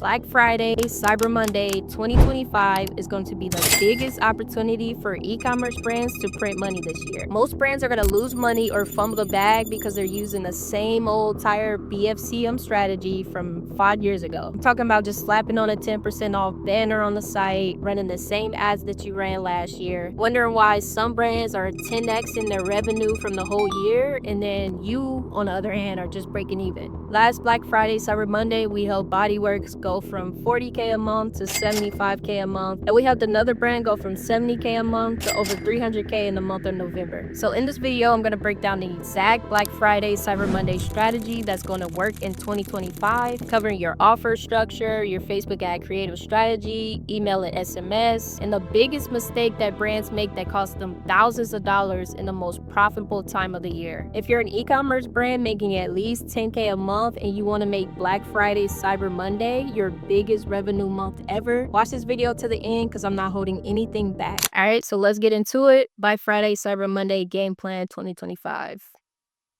Black Friday, Cyber Monday 2025 is going to be the biggest opportunity for e-commerce brands to print money this year. Most brands are going to lose money or fumble the bag because they're using the same old tired BFCM strategy from 5 years ago. I'm talking about just slapping on a 10% off banner on the site, running the same ads that you ran last year, wondering why some brands are 10x in their revenue from the whole year, and then you, on the other hand, are just breaking even. Last Black Friday, Cyber Monday, we helped Bodyworks go from $40K a month to $75K a month, and we helped another brand go from $70K a month to over $300K in the month of November. So in this video, I'm going to break down the exact Black Friday, Cyber Monday strategy that's going to work in 2025, covering your offer structure, your Facebook ad creative strategy, email and SMS, and the biggest mistake that brands make that costs them thousands of dollars in the most profitable time of the year. If you're an e-commerce brand making at least $10K a month and you want to make Black Friday, Cyber Monday your biggest revenue month ever, watch this video to the end because I'm not holding anything back. All right, so let's get into it. Black Friday, Cyber Monday game plan 2025.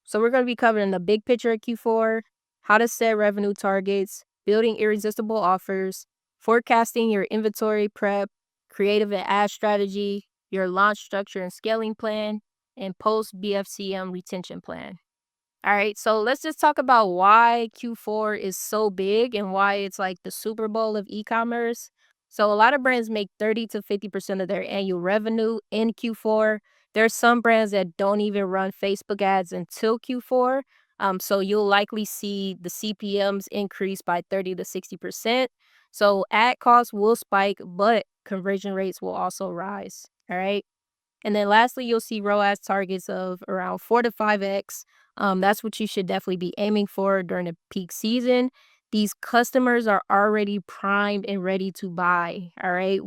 So we're going to be covering the big picture of Q4, how to set revenue targets, building irresistible offers, forecasting your inventory prep, creative and ad strategy, your launch structure and scaling plan, and post-BFCM retention plan. All right, so let's just talk about why Q4 is so big and why it's like the Super Bowl of e-commerce. So a lot of brands make 30 to 50% of their annual revenue in Q4. There's some brands that don't even run Facebook ads until Q4. So you'll likely see the CPMs increase by 30 to 60%. So ad costs will spike, but conversion rates will also rise. All right. And then lastly, you'll see ROAS targets of around 4 to 5x. That's what you should definitely be aiming for during the peak season. These customers are already primed and ready to buy. All right.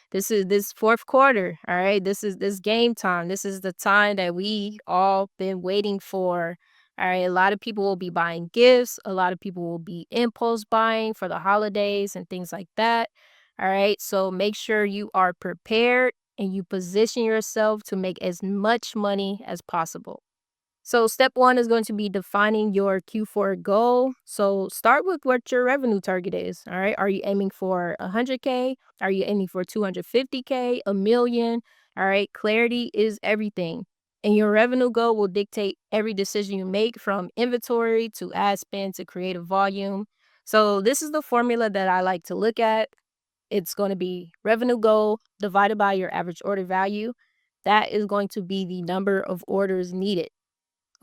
This is this fourth quarter. All right. This game time. This is the time that we all been waiting for. All right. A lot of people will be buying gifts. A lot of people will be impulse buying for the holidays and things like that. All right. So make sure you are prepared and you position yourself to make as much money as possible. So step one is going to be defining your Q4 goal. So start with what your revenue target is. All right. Are you aiming for 100K? Are you aiming for 250K? A million? All right. Clarity is everything. And your revenue goal will dictate every decision you make, from inventory to ad spend to creative volume. So this is the formula that I like to look at. It's going to be revenue goal divided by your average order value. That is going to be the number of orders needed.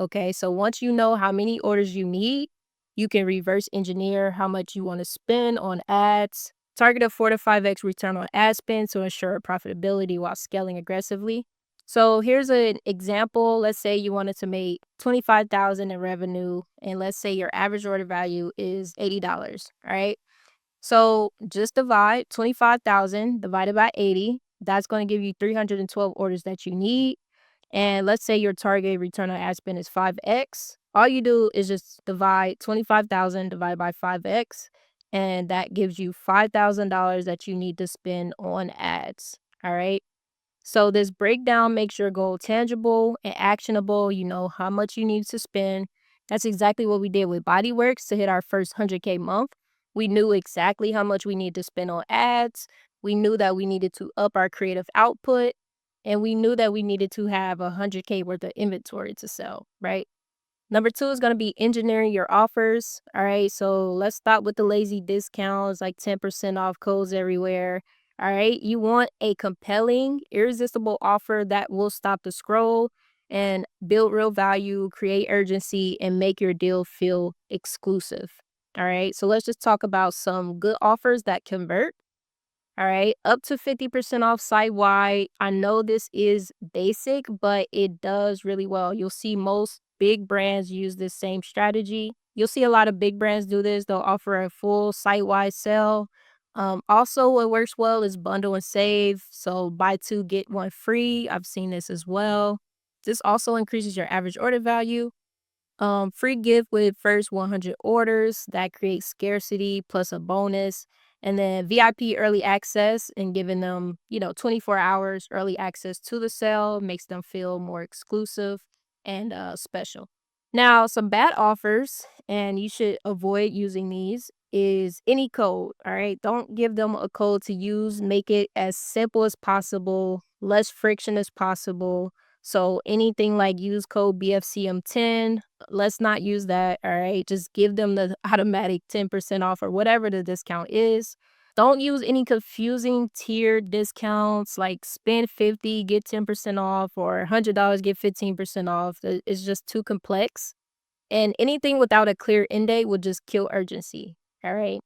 Okay, so once you know how many orders you need, you can reverse engineer how much you want to spend on ads. Target a 4 to 5x return on ad spend to ensure profitability while scaling aggressively. So here's an example. Let's say you wanted to make $25,000 in revenue, and let's say your average order value is $80. All right. So just divide 25,000 divided by 80. That's going to give you 312 orders that you need. And let's say your target return on ad spend is 5x. All you do is just divide 25,000 divided by 5x. And that gives you $5,000 that you need to spend on ads. All right. So this breakdown makes your goal tangible and actionable. You know how much you need to spend. That's exactly what we did with Bodyworks to hit our first 100K month. We knew exactly how much we needed to spend on ads. We knew that we needed to up our creative output. And we knew that we needed to have 100K worth of inventory to sell, right? Number two is going to be engineering your offers. All right, so let's stop with the lazy discounts, like 10% off codes everywhere. All right, you want a compelling, irresistible offer that will stop the scroll and build real value, create urgency, and make your deal feel exclusive. All right, so let's just talk about some good offers that convert. All right, up to 50% off site-wide. I know this is basic, but it does really well. You'll see most big brands use this same strategy. You'll see a lot of big brands do this. They'll offer a full site-wide sale. Also, what works well is bundle and save. So buy two, get one free. I've seen this as well. This also increases your average order value. Free gift with first 100 orders. That creates scarcity plus a bonus. And then VIP early access and giving them, 24 hours early access to the sale makes them feel more exclusive and special. Now, some bad offers, and you should avoid using these. is any code, all right? Don't give them a code to use. Make it as simple as possible, less friction as possible. So anything like use code BFCM10, let's not use that, all right? Just give them the automatic 10% off or whatever the discount is. Don't use any confusing tiered discounts like spend 50, get 10% off, or $100, get 15% off. It's just too complex. And anything without a clear end date will just kill urgency. All right.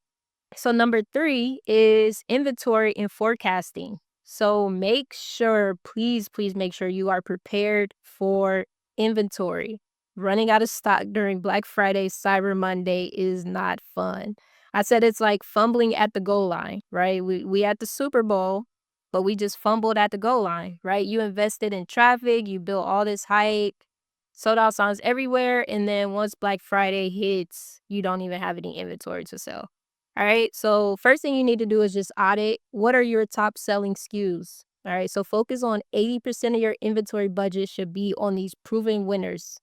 So number 3 is inventory and forecasting. So make sure, please make sure you are prepared for inventory. Running out of stock during Black Friday, Cyber Monday is not fun. I said it's like fumbling at the goal line, right? We at the Super Bowl, but we just fumbled at the goal line, right? You invested in traffic, you built all this hype, sold out signs everywhere, and then once Black Friday hits, you don't even have any inventory to sell. All right. So first thing you need to do is just audit what are your top selling SKUs. All right. So focus on 80% of your inventory budget should be on these proven winners.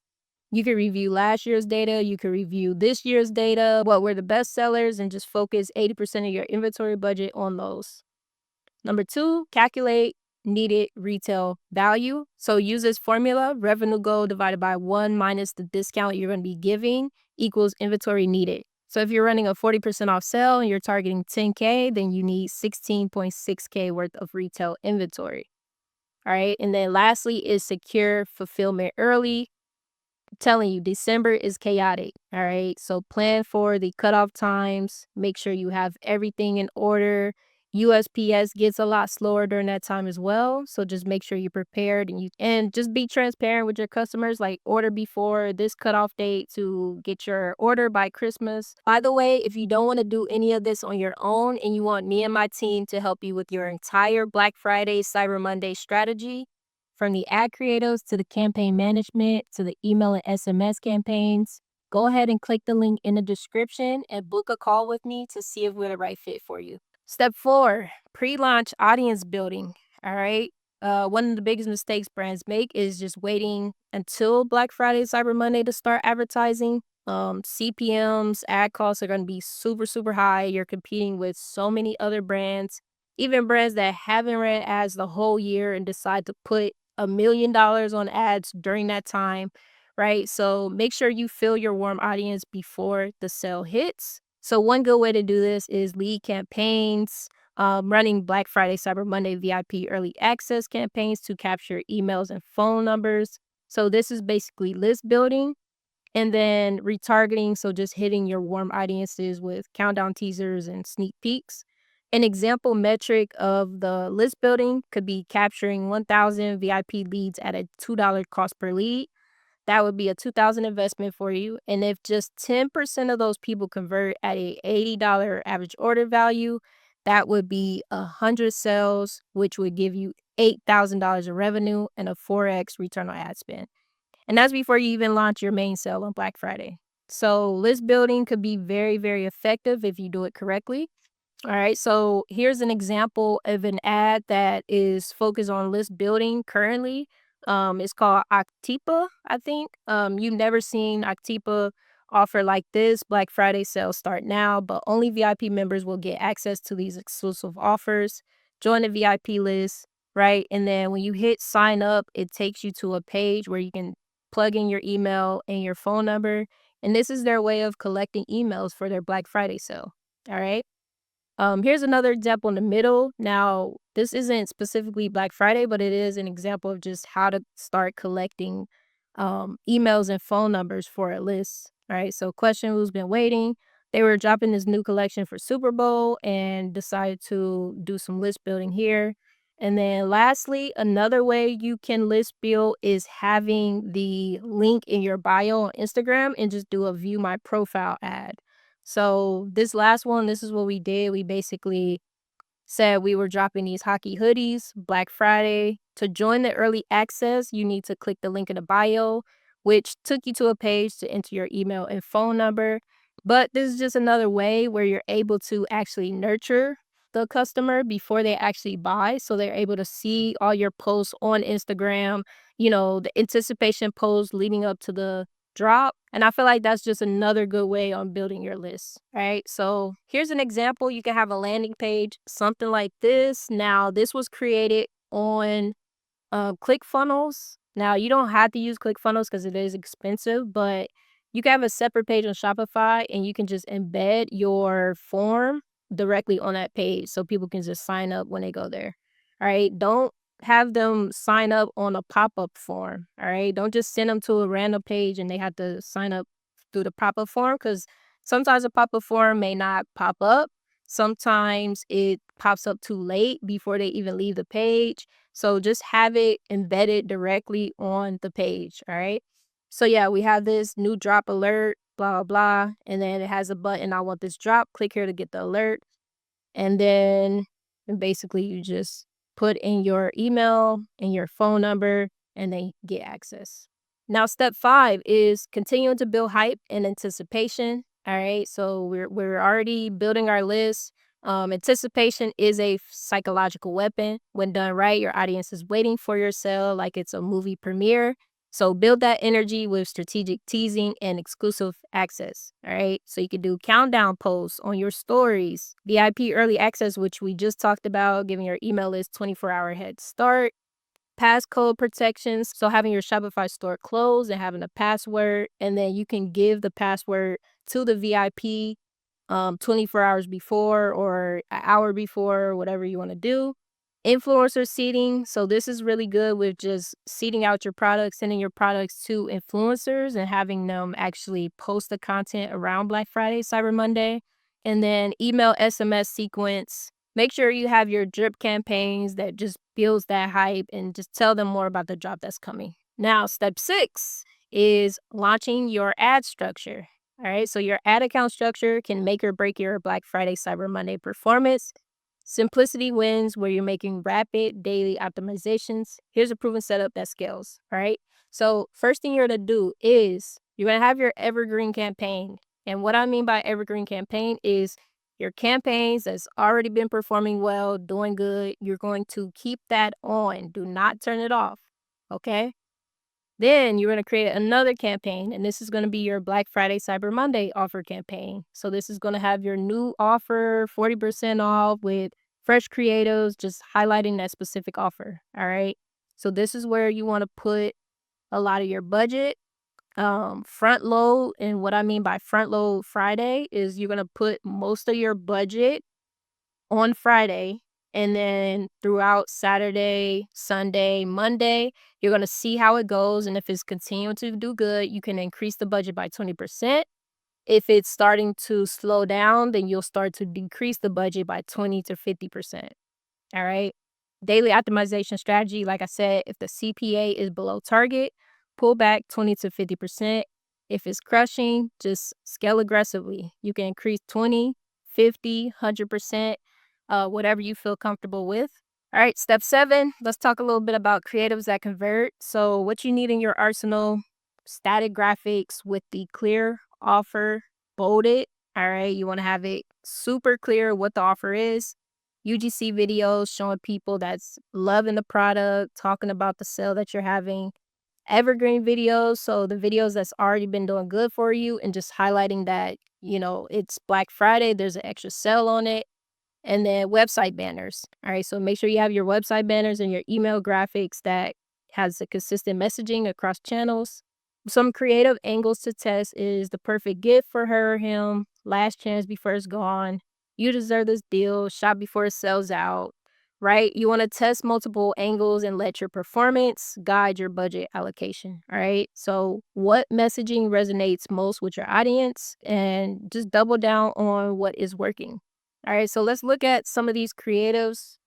You can review last year's data. You can review this year's data, what were the best sellers, and just focus 80% of your inventory budget on those. Number 2, calculate needed retail value. So use this formula, revenue goal divided by 1 minus the discount you're going to be giving equals inventory needed. So if you're running a 40% off sale and you're targeting 10K, then you need 16.6K worth of retail inventory. All right. And then lastly is secure fulfillment early. Telling you, December is chaotic. All right. So plan for the cutoff times. Make sure you have everything in order. USPS gets a lot slower during that time as well. So just make sure you're prepared and just be transparent with your customers. Like order before this cutoff date to get your order by Christmas. By the way, if you don't want to do any of this on your own and you want me and my team to help you with your entire Black Friday, Cyber Monday strategy, from the ad creatives to the campaign management to the email and SMS campaigns, go ahead and click the link in the description and book a call with me to see if we're the right fit for you. Step 4, pre-launch audience building. All right. One of the biggest mistakes brands make is just waiting until Black Friday, Cyber Monday to start advertising. CPMs, ad costs are going to be super, super high. You're competing with so many other brands, even brands that haven't ran ads the whole year and decide to put $1 million on ads during that time, right? So make sure you fill your warm audience before the sale hits. So one good way to do this is lead campaigns, running Black Friday, Cyber Monday VIP early access campaigns to capture emails and phone numbers. So this is basically list building. And then retargeting, so just hitting your warm audiences with countdown teasers and sneak peeks. An example metric of the list building could be capturing 1,000 VIP leads at a $2 cost per lead. That would be a $2,000 investment for you. And if just 10% of those people convert at a $80 average order value, that would be 100 sales, which would give you $8,000 in revenue and a 4x return on ad spend. And that's before you even launch your main sale on Black Friday. So list building could be very, very effective if you do it correctly. All right, so here's an example of an ad that is focused on list building currently. It's called Octipa, I think. You've never seen Octipa offer like this. Black Friday sales start now, but only VIP members will get access to these exclusive offers. Join the VIP list, right? And then when you hit sign up, it takes you to a page where you can plug in your email and your phone number. And this is their way of collecting emails for their Black Friday sale. All right. Here's another example in the middle. Now, this isn't specifically Black Friday, but it is an example of just how to start collecting emails and phone numbers for a list. All right. So, question who's been waiting? They were dropping this new collection for Super Bowl and decided to do some list building here. And then lastly, another way you can list build is having the link in your bio on Instagram and just do a view my profile ad. So this last one, this is what we did. We basically said we were dropping these hockey hoodies Black Friday. To join the early access, you need to click the link in the bio, which took you to a page to enter your email and phone number. But this is just another way where you're able to actually nurture the customer before they actually buy. So they're able to see all your posts on Instagram, the anticipation posts leading up to the drop. And I feel like that's just another good way on building your list, right? So here's an example. You can have a landing page, something like this. Now, this was created on ClickFunnels. Now, you don't have to use ClickFunnels because it is expensive, but you can have a separate page on Shopify and you can just embed your form directly on that page so people can just sign up when they go there. All right. Don't have them sign up on a pop-up form. All right. Don't just send them to a random page and they have to sign up through the pop-up form, because sometimes a pop-up form may not pop up. Sometimes it pops up too late before they even leave the page. So just have it embedded directly on the page, all right? So yeah, we have this new drop alert, blah, blah, blah. And then it has a button, I want this drop. Click here to get the alert. And then basically you just put in your email and your phone number and then get access. Now, step 5 is continuing to build hype and anticipation. All right. So we're already building our list. Anticipation is a psychological weapon. When done right, your audience is waiting for your sale like it's a movie premiere. So build that energy with strategic teasing and exclusive access. All right. So you can do countdown posts on your stories, VIP early access, which we just talked about, giving your email list 24-hour head start, passcode protections. So having your Shopify store closed and having a password, and then you can give the password to the VIP 24 hours before or an hour before, whatever you want to do. Influencer seeding. So this is really good with just seeding out your products, sending your products to influencers and having them actually post the content around Black Friday, Cyber Monday. And then email SMS sequence. Make sure you have your drip campaigns that just builds that hype and just tell them more about the drop that's coming. Now, step 6 is launching your ad structure. All right, so your ad account structure can make or break your Black Friday, Cyber Monday performance. Simplicity wins where you're making rapid daily optimizations. Here's a proven setup that scales, all right? So first thing you're going to do is you're going to have your evergreen campaign. And what I mean by evergreen campaign is your campaigns that's already been performing well, doing good. You're going to keep that on. Do not turn it off, okay? Then you're going to create another campaign, and this is going to be your Black Friday, Cyber Monday offer campaign. So this is going to have your new offer, 40% off with fresh creatives, just highlighting that specific offer. All right. So this is where you want to put a lot of your budget. Front load. And what I mean by front load Friday is you're going to put most of your budget on Friday, and then throughout Saturday, Sunday, Monday, you're going to see how it goes. And if it's continuing to do good, you can increase the budget by 20%. If it's starting to slow down, then you'll start to decrease the budget by 20 to 50%. All right. Daily optimization strategy. Like I said, if the CPA is below target, pull back 20 to 50%. If it's crushing, just scale aggressively. You can increase 20, 50, 100%, whatever you feel comfortable with. All right, step 7, let's talk a little bit about creatives that convert. So what you need in your arsenal: static graphics with the clear offer bolded. All right, you want to have it super clear what the offer is. UGC videos showing people that's loving the product, talking about the sale that you're having. Evergreen videos, so the videos that's already been doing good for you and just highlighting that, it's Black Friday, there's an extra sale on it. And then website banners. All right, so make sure you have your website banners and your email graphics that has a consistent messaging across channels. Some creative angles to test is the perfect gift for her or him, last chance before it's gone, you deserve this deal, shop before it sells out, right? You want to test multiple angles and let your performance guide your budget allocation, all right? So what messaging resonates most with your audience, and just double down on what is working. All right, so let's look at some of these creatives.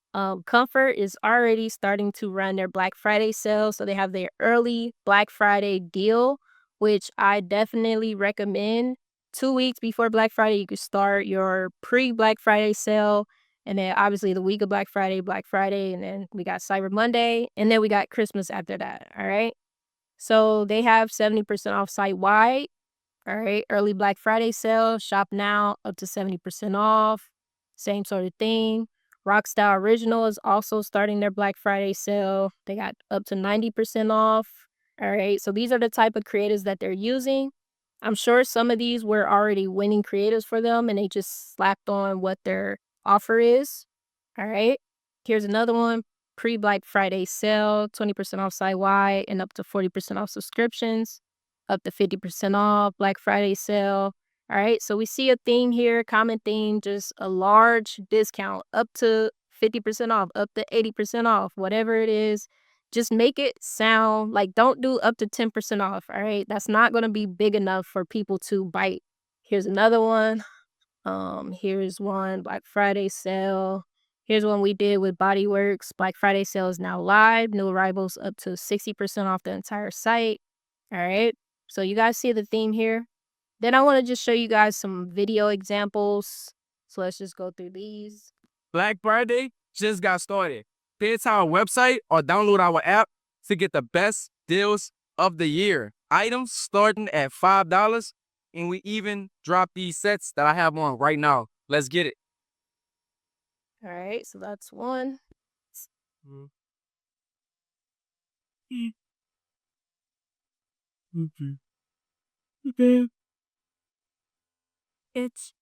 Comfort is already starting to run their Black Friday sale. So they have their early Black Friday deal, which I definitely recommend. 2 weeks before Black Friday, you could start your pre-Black Friday sale. And then obviously the week of Black Friday, and then we got Cyber Monday, and then we got Christmas after that. All right. So they have 70% off site-wide. All right. Early Black Friday sale, shop now, up to 70% off. Same sort of thing. Rockstar Original is also starting their Black Friday sale. They got up to 90% off. All right, so these are the type of creatives that they're using. I'm sure some of these were already winning creatives for them and they just slapped on what their offer is. All right, here's another one, pre Black Friday sale, 20% off site wide and up to 40% off subscriptions, up to 50% off Black Friday sale. All right, so we see a theme here, common theme, just a large discount up to 50% off, up to 80% off, whatever it is. Just make it sound like, don't do up to 10% off, all right? That's not gonna be big enough for people to bite. Here's another one. Here's one, Black Friday sale. Here's one we did with Bodyworks. Black Friday sale is now live. New arrivals up to 60% off the entire site. All right. So you guys see the theme here. Then I want to just show you guys some video examples. So let's just go through these. Black Friday just got started. Visit our website or download our app to get the best deals of the year. Items starting at $5, and we even drop these sets that I have on right now. Let's get it. All right, so that's one. It's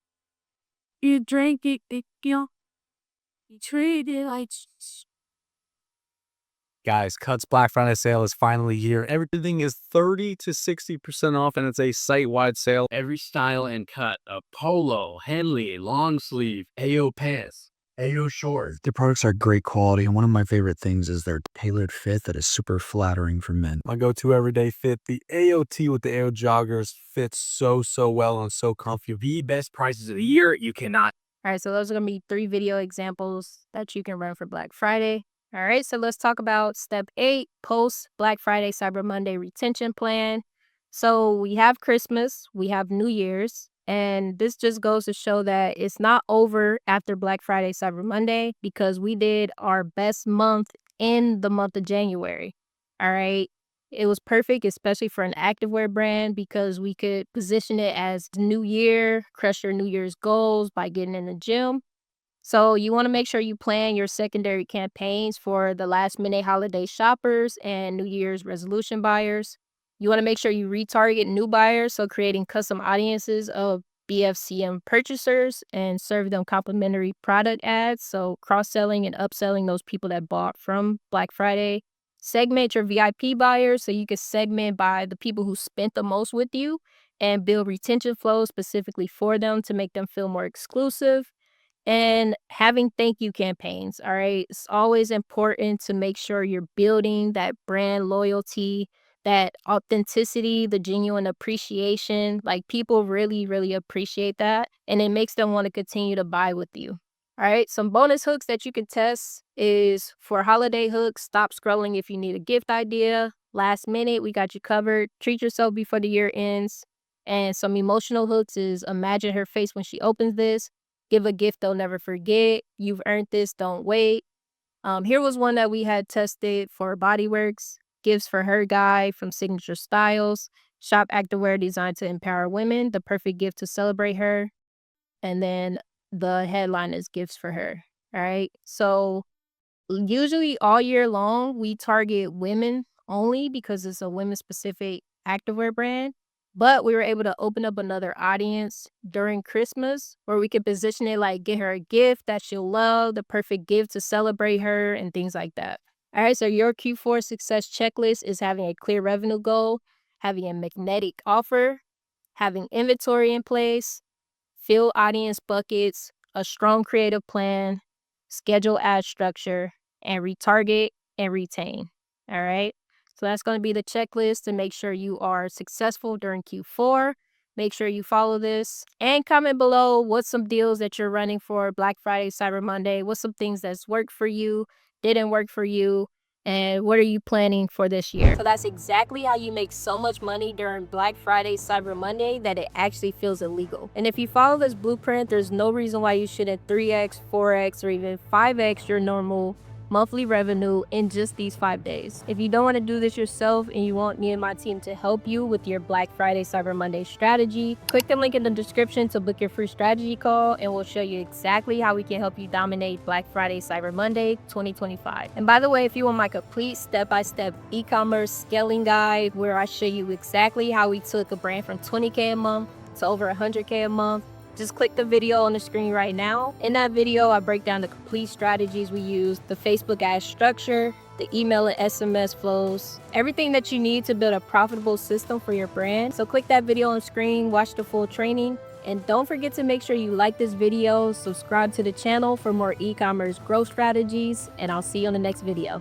you drink it, you treat it like Guys, Cut's Black Friday sale is finally here. Everything is 30 to 60% off, and it's a site-wide sale. Every style and cut of polo, Henley, long sleeve, AO pants, AO shorts. Their products are great quality, and one of my favorite things is their tailored fit that is super flattering for men. My go-to everyday fit, the AOT with the AO joggers, fits so well and so comfy. The best prices of the year, you cannot. All right, so those are going to be 3 video examples that you can run for Black Friday. All right, so let's talk about step 8, post Black Friday Cyber Monday retention plan. So we have Christmas, we have New Year's, and this just goes to show that it's not over after Black Friday Cyber Monday because we did our best month in the month of January. All right. It was perfect, especially for an activewear brand, because we could position it as New Year, crush your New Year's goals by getting in the gym. So you want to make sure you plan your secondary campaigns for the last minute holiday shoppers and New Year's resolution buyers. You want to make sure you retarget new buyers, so creating custom audiences of BFCM purchasers and serve them complimentary product ads, so cross-selling and upselling those people that bought from Black Friday. Segment your VIP buyers so you can segment by the people who spent the most with you and build retention flows specifically for them to make them feel more exclusive. And having thank you campaigns, all right? It's always important to make sure you're building that brand loyalty, that authenticity, the genuine appreciation. Like, people really appreciate that, and it makes them want to continue to buy with you. All right, some bonus hooks that you can test is for holiday hooks, stop scrolling if you need a gift idea. Last minute, we got you covered. Treat yourself before the year ends. And some emotional hooks is imagine her face when she opens this. Give a gift they'll never forget. You've earned this, don't wait. Here was one that we had tested for Bodyworks. Gifts for her guy from Signature Styles. Shop activewear designed to empower women. The perfect gift to celebrate her. And then the headline is gifts for her. All right. So usually all year long, we target women only because it's a women specific activewear brand. But we were able to open up another audience during Christmas where we could position it like, get her a gift that she'll love, the perfect gift to celebrate her, and things like that. All right, so your Q4 success checklist is having a clear revenue goal, having a magnetic offer, having inventory in place, fill audience buckets, a strong creative plan, schedule ad structure, and retarget and retain. All right. So that's going to be the checklist to make sure you are successful during Q4. Make sure you follow this and comment below what's some deals that you're running for Black Friday, Cyber Monday. What's some things that's worked for you, didn't work for you, and what are you planning for this year? So that's exactly how you make so much money during Black Friday, Cyber Monday that it actually feels illegal. And if you follow this blueprint, there's no reason why you shouldn't 3x, 4x, or even 5x your normal monthly revenue in just these 5 days. If you don't want to do this yourself and you want me and my team to help you with your Black Friday Cyber Monday strategy, click the link in the description to book your free strategy call, and we'll show you exactly how we can help you dominate Black Friday Cyber Monday 2025. And by the way, if you want my complete step-by-step e-commerce scaling guide where I show you exactly how we took a brand from 20K a month to over 100K a month, just click the video on the screen right now. In that video, I break down the complete strategies we use, the Facebook ad structure, the email and SMS flows, everything that you need to build a profitable system for your brand. So click that video on the screen, watch the full training, and don't forget to make sure you like this video, subscribe to the channel for more e-commerce growth strategies, and I'll see you on the next video.